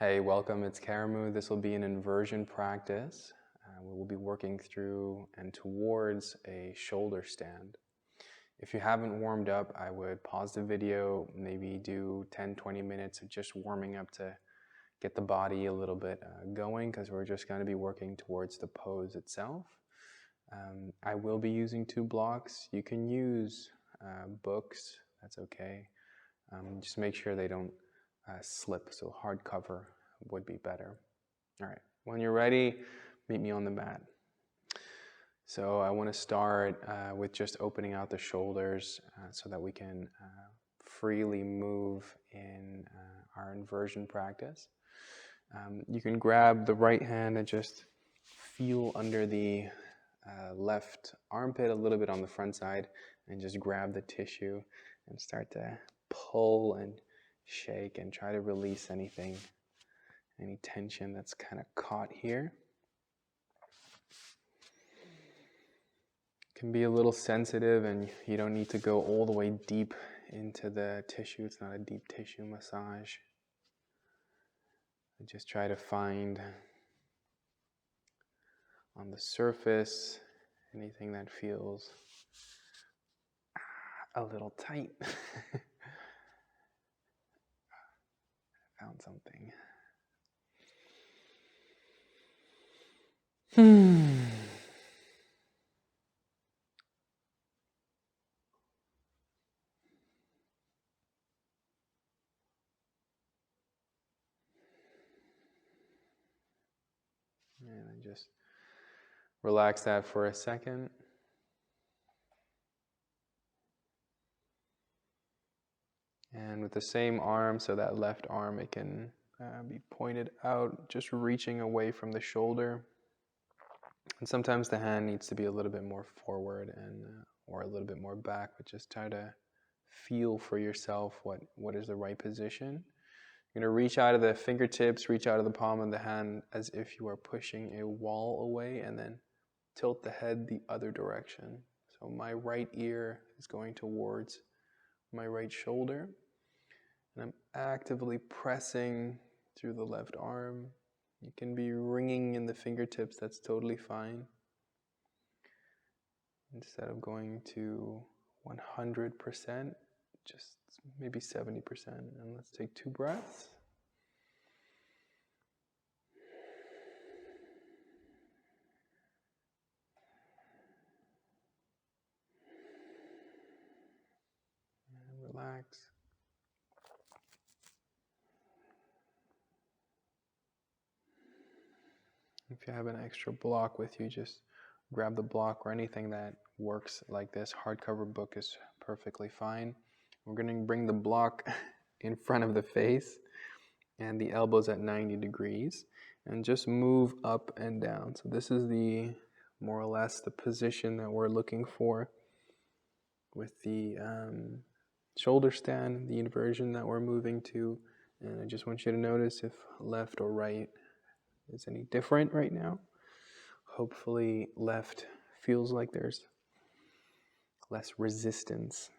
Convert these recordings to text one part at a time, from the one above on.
Hey, welcome. It's Karamu. This will be an inversion practice. We will be working through and towards a shoulder stand. If you haven't warmed up, I would pause the video, maybe do 10-20 minutes of just warming up to get the body a little bit going, because we're just going to be working towards the pose itself. I will be using 2 blocks. You can use books, that's okay. Just make sure they don't slip, so hardcover would be better. All right, when you're ready, meet me on the mat. So I want to start with just opening out the shoulders so that we can freely move in our inversion practice. You can grab the right hand and just feel under the left armpit a little bit on the front side and just grab the tissue and start to pull and shake and try to release any tension that's kind of caught here. It can be a little sensitive and you don't need to go all the way deep into the tissue. It's not a deep tissue massage. Just try to find on the surface anything that feels a little tight. Found something. And then just relax that for a second. And with the same arm, so that left arm, it can be pointed out, just reaching away from the shoulder. And sometimes the hand needs to be a little bit more forward and or a little bit more back, but just try to feel for yourself what is the right position. You're going to reach out of the fingertips, reach out of the palm of the hand as if you are pushing a wall away, and then tilt the head the other direction. So my right ear is going towards my right shoulder, and I'm actively pressing through the left arm. You can be ringing in the fingertips, that's totally fine. Instead of going to 100%, just maybe 70%. And let's take 2 breaths. And relax. If you have an extra block with you, just grab the block or anything that works like this. Hardcover book is perfectly fine. We're going to bring the block in front of the face and the elbows at 90 degrees and just move up and down. So this is the more or less the position that we're looking for with the shoulder stand, the inversion that we're moving to. And I just want you to notice if left or right is any different right now. Hopefully left feels like there's less resistance.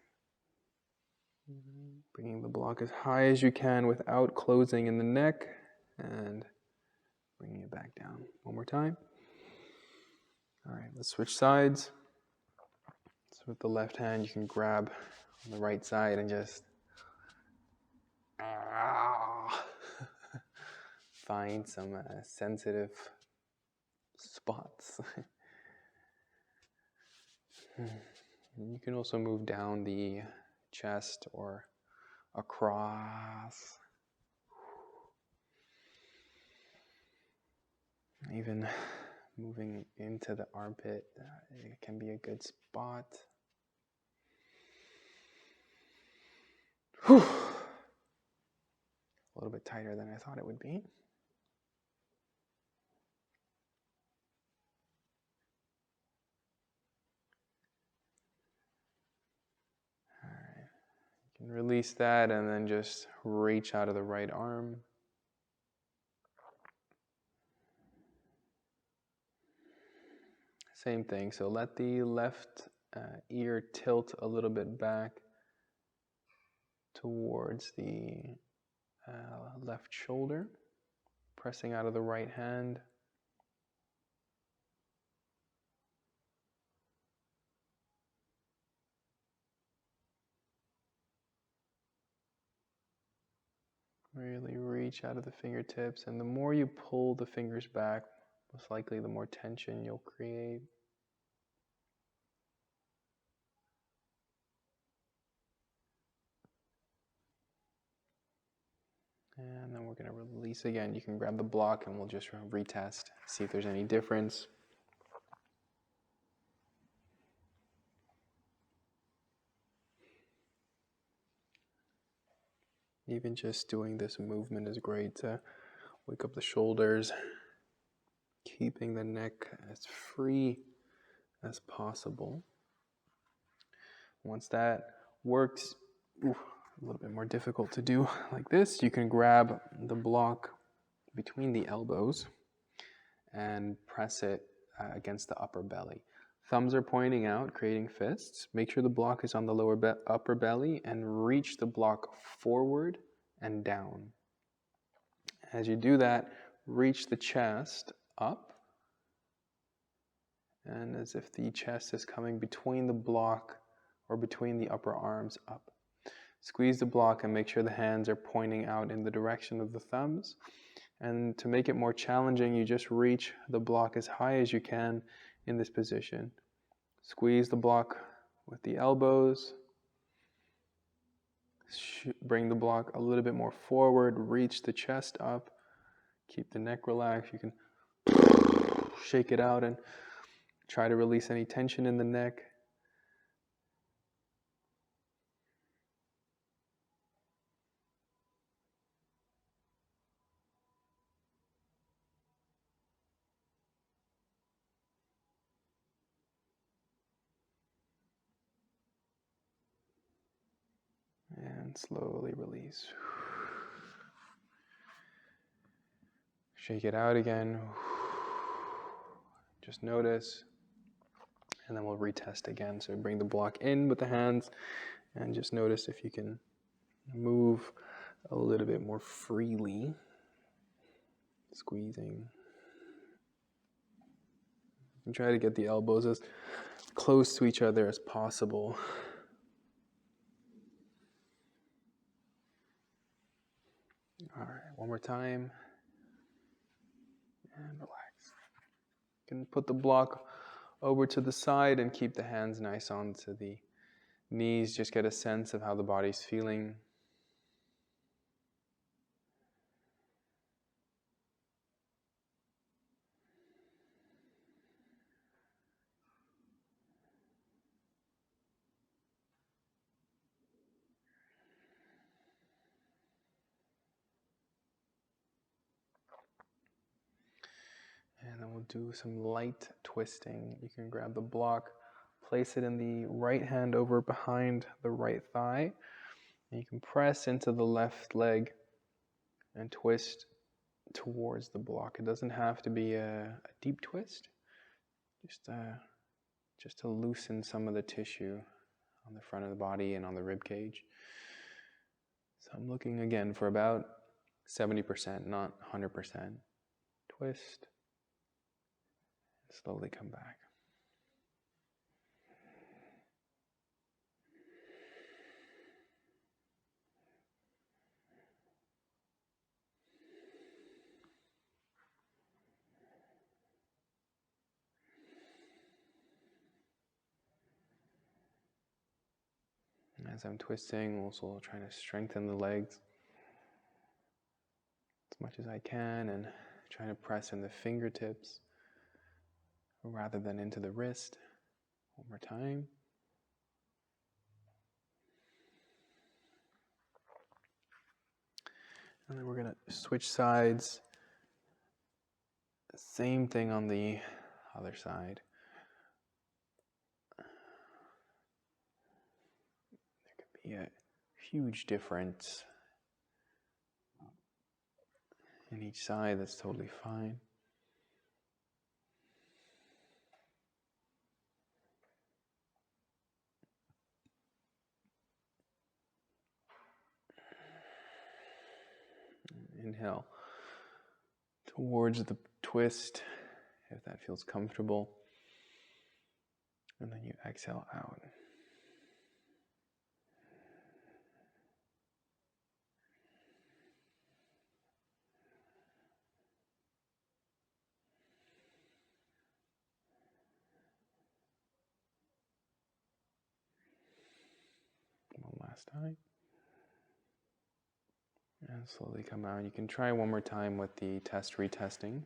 Bringing the block as high as you can without closing in the neck and bringing it back down. One more time. All right, let's switch sides. So with the left hand, you can grab on the right side and just find some sensitive spots. You can also move down the chest or across. Even moving into the armpit, it can be a good spot. Whew. A little bit tighter than I thought it would be. All right. You can release that and then just reach out of the right arm. Same thing, so let the left ear tilt a little bit back towards the left shoulder. pressing out of the right hand. Really reach out of the fingertips, and the more you pull the fingers back, most likely the more tension you'll create. And then we're going to release again. You can grab the block and we'll just retest, see if there's any difference. Even just doing this movement is great to wake up the shoulders, keeping the neck as free as possible. Once that works, a little bit more difficult to do like this, you can grab the block between the elbows and press it against the upper belly. Thumbs are pointing out, creating fists. Make sure the block is on the upper belly and reach the block forward and down. As you do that, reach the chest up, and as if the chest is coming between the block or between the upper arms up. Squeeze the block and make sure the hands are pointing out in the direction of the thumbs. And to make it more challenging, you just reach the block as high as you can in this position. Squeeze the block with the elbows. Bring the block a little bit more forward. Reach the chest up. Keep the neck relaxed. You can shake it out and try to release any tension in the neck. And slowly release. Shake it out again. Just notice. And then we'll retest again. So bring the block in with the hands and just notice if you can move a little bit more freely. Squeezing. And try to get the elbows as close to each other as possible. All right, one more time. And relax. You can put the block over to the side and keep the hands nice onto the knees. Just get a sense of how the body's feeling. And then we'll do some light twisting. You can grab the block, place it in the right hand over behind the right thigh. And you can press into the left leg and twist towards the block. It doesn't have to be a deep twist, just to loosen some of the tissue on the front of the body and on the rib cage. So I'm looking again for about 70%, not 100%. Twist. Slowly come back. As I'm twisting, also trying to strengthen the legs as much as I can and trying to press in the fingertips rather than into the wrist. One more time. And then we're going to switch sides. Same thing on the other side. There could be a huge difference in each side. That's totally fine. Inhale. towards the twist, if that feels comfortable. And then you exhale out. One last time. And slowly come out. You can try one more time with the retesting.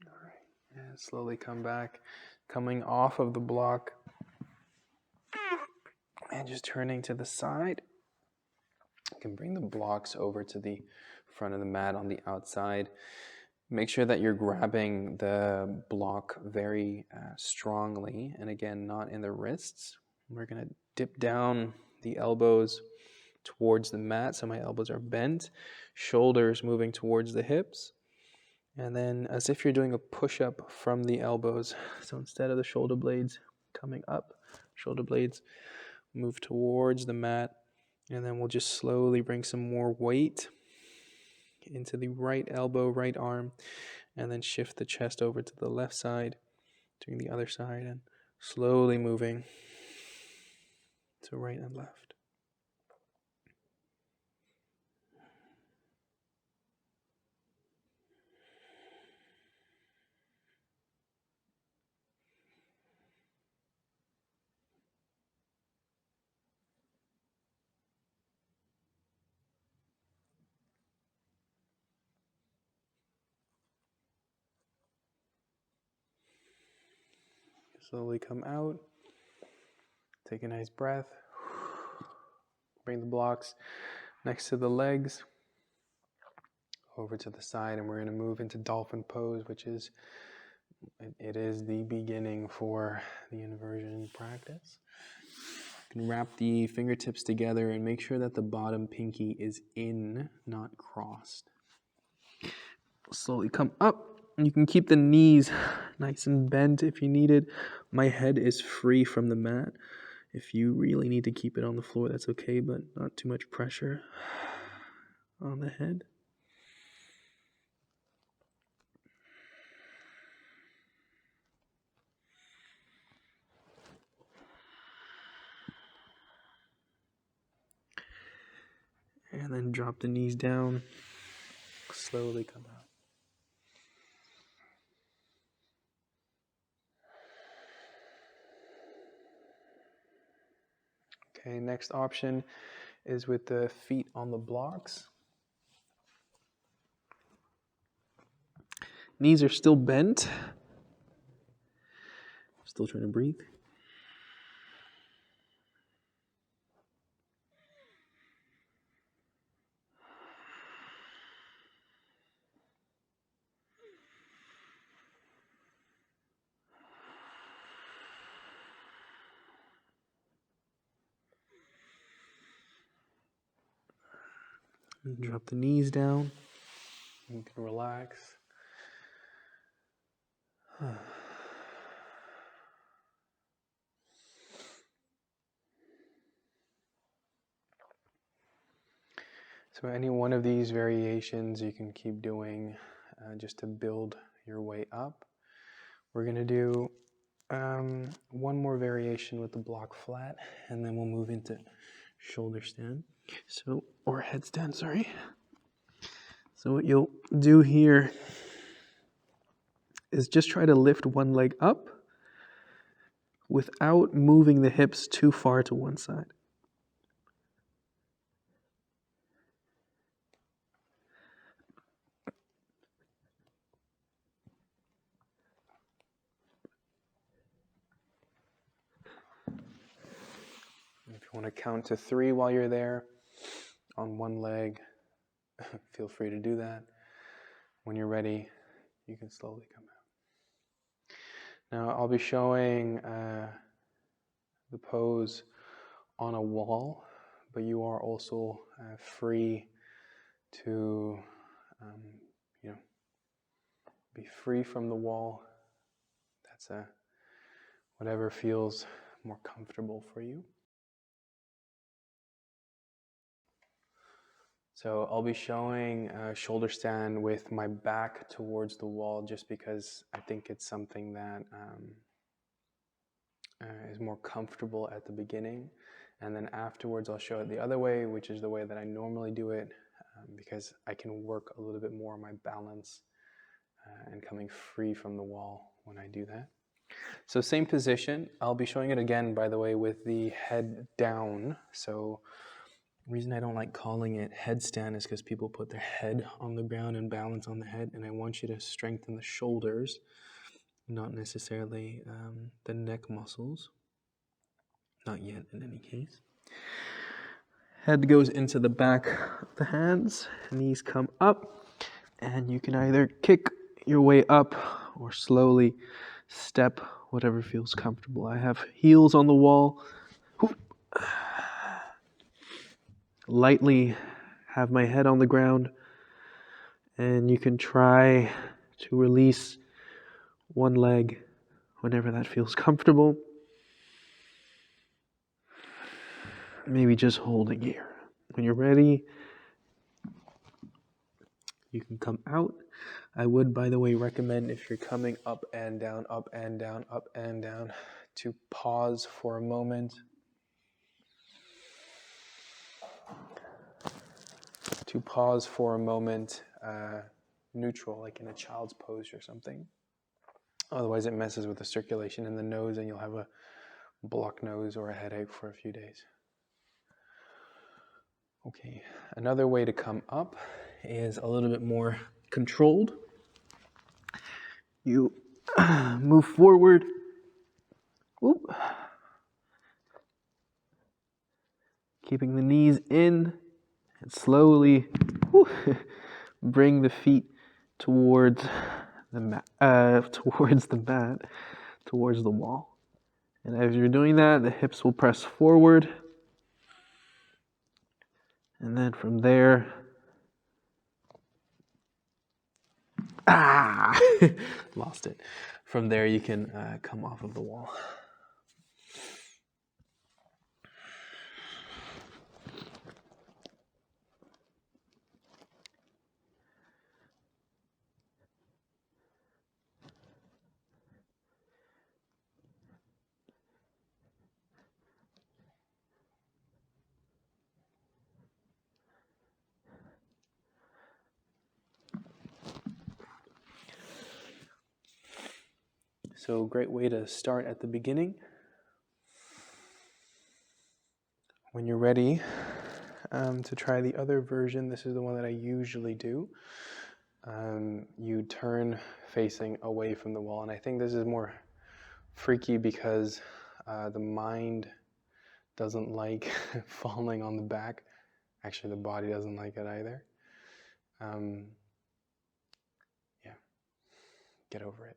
All right. And slowly come back, coming off of the block. And just turning to the side. You can bring the blocks over to the front of the mat on the outside. Make sure that you're grabbing the block very strongly, and again, not in the wrists. We're going to dip down the elbows towards the mat, so my elbows are bent, shoulders moving towards the hips, and then as if you're doing a push-up from the elbows. So instead of the shoulder blades coming up, shoulder blades move towards the mat, and then we'll just slowly bring some more weight into the right elbow, right arm, and then shift the chest over to the left side, doing the other side, and slowly moving to right and left. Slowly come out. Take a nice breath. Bring the blocks next to the legs over to the side, and we're going to move into dolphin pose, which is it is the beginning for the inversion practice. You can wrap the fingertips together and make sure that the bottom pinky is in, not crossed. Slowly come up. You can keep the knees nice and bent if you need it. My head is free from the mat. If you really need to keep it on the floor, that's okay, but not too much pressure on the head. And then drop the knees down. Slowly come out. Okay, next option is with the feet on the blocks. Knees are still bent. Still trying to breathe. And drop the knees down. You can relax. So any one of these variations you can keep doing just to build your way up. We're going to do one more variation with the block flat, and then we'll move into shoulder stand. Or headstand, sorry. So what you'll do here is just try to lift one leg up without moving the hips too far to one side. If you want to count to 3 while you're there on one leg, feel free to do that. When you're ready, you can slowly come out. Now I'll be showing the pose on a wall, but you are also free to be free from the wall. That's whatever feels more comfortable for you. So I'll be showing shoulder stand with my back towards the wall, just because I think it's something that is more comfortable at the beginning. And then afterwards I'll show it the other way, which is the way that I normally do it, because I can work a little bit more on my balance and coming free from the wall when I do that. So same position. I'll be showing it again, by the way, with the head down. So the reason I don't like calling it headstand is because people put their head on the ground and balance on the head, and I want you to strengthen the shoulders, not necessarily the neck muscles. Not yet, in any case. Head goes into the back of the hands, knees come up, and you can either kick your way up or slowly step, whatever feels comfortable. I have heels on the wall. Lightly have my head on the ground, and you can try to release one leg whenever that feels comfortable. Maybe just holding here. When you're ready, you can come out. I would, by the way, recommend, if you're coming up and down, up and down, up and down, to pause for a moment. To pause for a moment, neutral, like in a child's pose or something. Otherwise it messes with the circulation in the nose and you'll have a blocked nose or a headache for a few days. Okay, another way to come up is a little bit more controlled. You move forward. Whoop. Keeping the knees in, and slowly bring the feet towards the mat, towards the wall. And as you're doing that, the hips will press forward. And then from there, lost it. From there, you can come off of the wall. So a great way to start at the beginning. When you're ready to try the other version, this is the one that I usually do. You turn facing away from the wall. And I think this is more freaky because the mind doesn't like falling on the back. Actually, the body doesn't like it either. Yeah, get over it.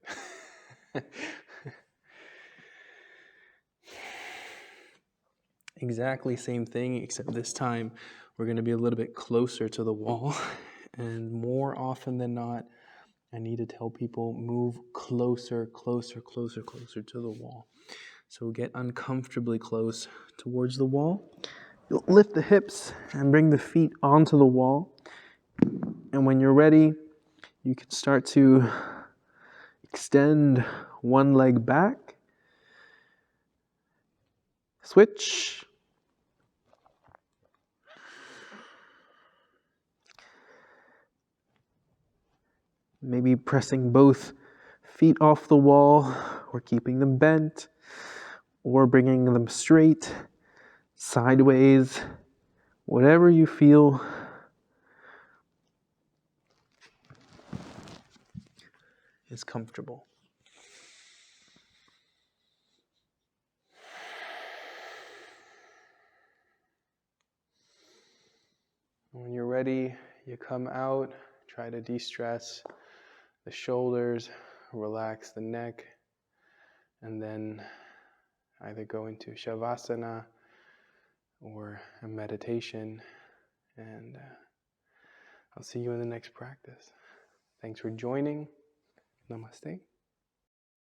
Exactly same thing, except this time we're going to be a little bit closer to the wall. And more often than not, I need to tell people move closer, closer, closer, closer to the wall. So get uncomfortably close towards the wall. You'll lift the hips and bring the feet onto the wall. And when you're ready, you can start to extend one leg back. Switch. Maybe pressing both feet off the wall, or keeping them bent, or bringing them straight, sideways, whatever you feel is comfortable. When you're ready, you come out, try to de-stress the shoulders, relax the neck, and then either go into Shavasana or a meditation, and I'll see you in the next practice. Thanks for joining. Namaste.